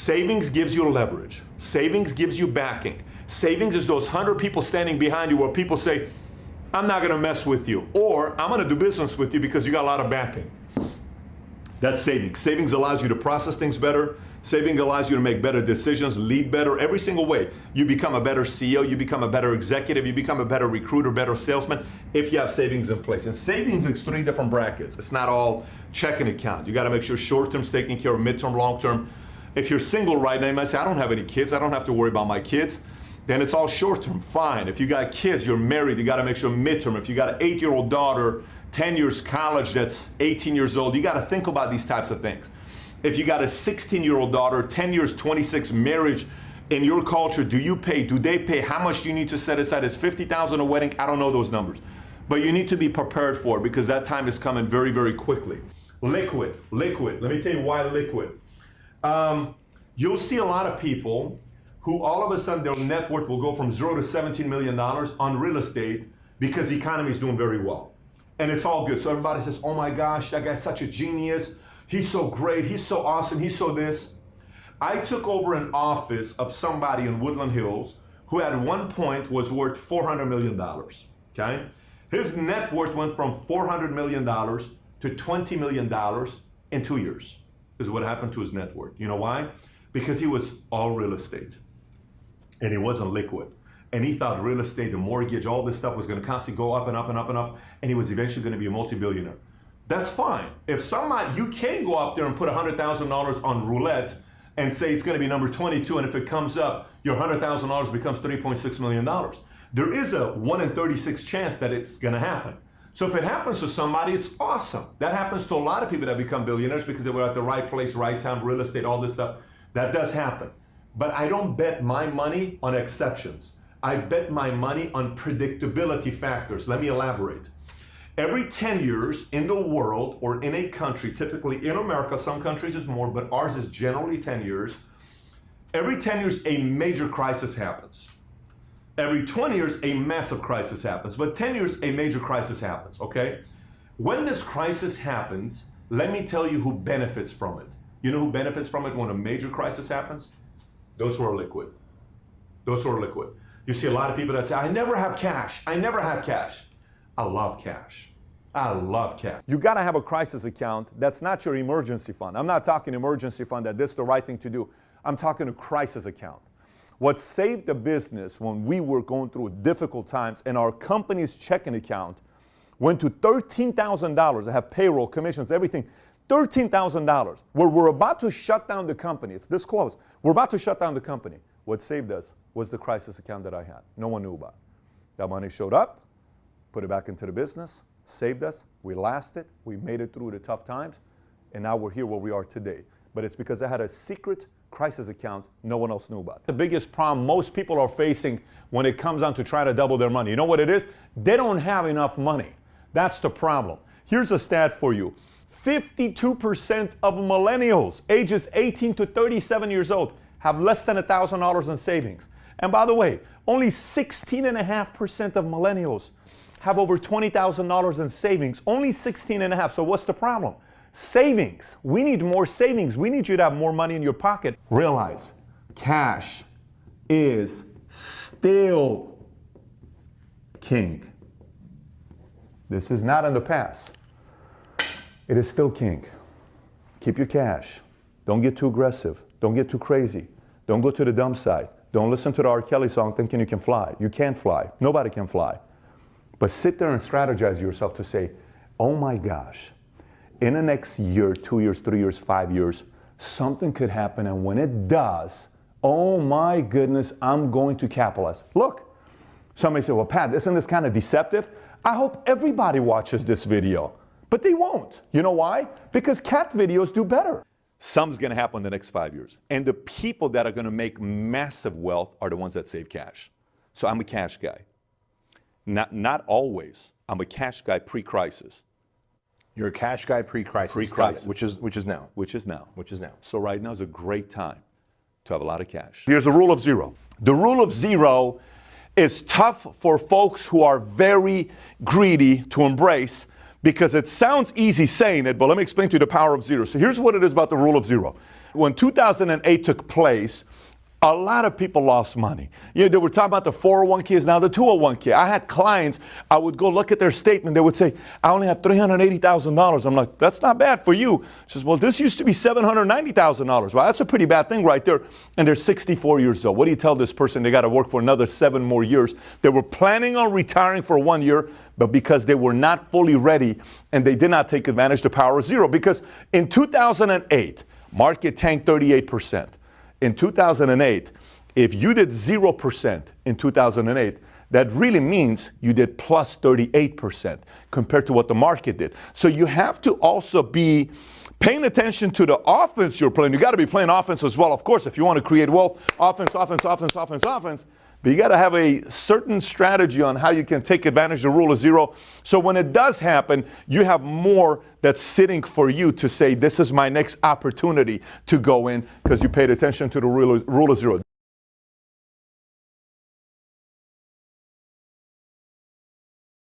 Savings gives you leverage. Savings gives you backing. Savings is those 100 people standing behind you where people say, I'm not gonna mess with you, or I'm gonna do business with you because you got a lot of backing. That's savings. Savings allows you to process things better. Savings allows you to make better decisions, lead better, every single way. You become a better CEO, you become a better executive, you become a better recruiter, better salesman, if you have savings in place. And savings is 3 different brackets. It's not all checking account. You gotta make sure short-term's taken care of, mid-term, long-term. If you're single right now, you might say, I don't have any kids, I don't have to worry about my kids. Then it's all short-term, fine. If you got kids, you're married, you gotta make sure mid-term. If you got an 8-year-old daughter, 10 years college that's 18 years old, you gotta think about these types of things. If you got a 16-year-old daughter, 10 years, 26, marriage, in your culture, do they pay? How much do you need to set aside? Is $50,000 a wedding? I don't know those numbers. But you need to be prepared for it because that time is coming very, very quickly. Liquid. Let me tell you why liquid. You'll see a lot of people who all of a sudden their net worth will go from 0 to $17 million on real estate because the economy is doing very well. And it's all good. So everybody says, oh my gosh, that guy's such a genius. He's so great, he's so awesome, he's so this. I took over an office of somebody in Woodland Hills who at one point was worth $400 million, okay? His net worth went from $400 million to $20 million in 2 years, is what happened to his net worth. You know why? Because he was all real estate, and he wasn't liquid. And he thought real estate, the mortgage, all this stuff was gonna constantly go up and up and up and up, and he was eventually gonna be a multi-billionaire. That's fine. If somebody, you can go up there and put $100,000 on roulette and say it's gonna be number 22, and if it comes up, your $100,000 becomes $3.6 million. There is a 1 in 36 chance that it's gonna happen. So if it happens to somebody, it's awesome. That happens to a lot of people that become billionaires because they were at the right place, right time, real estate, all this stuff. That does happen. But I don't bet my money on exceptions. I bet my money on predictability factors. Let me elaborate. Every 10 years in the world or in a country, typically in America, some countries is more, but ours is generally 10 years. Every 10 years, a major crisis happens. Every 20 years, a massive crisis happens. But 10 years, a major crisis happens, okay? When this crisis happens, let me tell you who benefits from it. You know who benefits from it when a major crisis happens? Those who are liquid. Those who are liquid. You see a lot of people that say, I never have cash. I never have cash. I love cash. I love cash. You gotta have a crisis account. That's not your emergency fund. I'm not talking emergency fund that this is the right thing to do. I'm talking a crisis account. What saved the business when we were going through difficult times and our company's checking account went to $13,000. I have payroll, commissions, everything. $13,000. Where we're about to shut down the company. It's this close. We're about to shut down the company. What saved us was the crisis account that I had. No one knew about. That money showed up, put it back into the business, saved us, we lasted, we made it through the tough times, and now we're here where we are today. But it's because I had a secret crisis account no one else knew about. The biggest problem most people are facing when it comes down to trying to double their money, you know what it is? They don't have enough money. That's the problem. Here's a stat for you. 52% of millennials ages 18 to 37 years old have less than $1,000 in savings. And by the way, only 16.5% of millennials have over $20,000 in savings. Only 16.5. So what's the problem? Savings. We need more savings. We need you to have more money in your pocket. Realize, cash is still king. This is not in the past. It is still king. Keep your cash. Don't get too aggressive. Don't get too crazy. Don't go to the dumb side. Don't listen to the R. Kelly song thinking you can fly. You can't fly. Nobody can fly. But sit there and strategize yourself to say, oh my gosh, in the next year, 2 years, 3 years, 5 years, something could happen. And when it does, oh my goodness, I'm going to capitalize. Look, somebody say, well, Pat, isn't this kind of deceptive? I hope everybody watches this video, but they won't. You know why? Because cat videos do better. Something's going to happen in the next 5 years. And the people that are going to make massive wealth are the ones that save cash. So I'm a cash guy. Not always. I'm a cash guy pre-crisis. You're a cash guy pre-crisis. Pre-crisis. Which is now. Which is now. Which is now. So right now is a great time to have a lot of cash. Here's a rule of zero. The rule of zero is tough for folks who are very greedy to embrace because it sounds easy saying it, but let me explain to you the power of zero. So here's what it is about the rule of zero. When 2008 took place, a lot of people lost money. You know, they were talking about the 401ks, now the 201k. I had clients, I would go look at their statement. They would say, I only have $380,000. I'm like, that's not bad for you. She says, well, this used to be $790,000. Well, that's a pretty bad thing right there. And they're 64 years old. What do you tell this person? They got to work for another 7 more years. They were planning on retiring for 1 year, but because they were not fully ready and they did not take advantage of the power of zero. Because in 2008, market tanked 38%. In 2008, if you did 0% in 2008, that really means you did plus 38% compared to what the market did. So you have to also be paying attention to the offense you're playing. You got to be playing offense as well, of course, if you want to create wealth. Offense. But you got to have a certain strategy on how you can take advantage of the rule of zero. So when it does happen, you have more that's sitting for you to say, this is my next opportunity to go in because you paid attention to the rule of zero.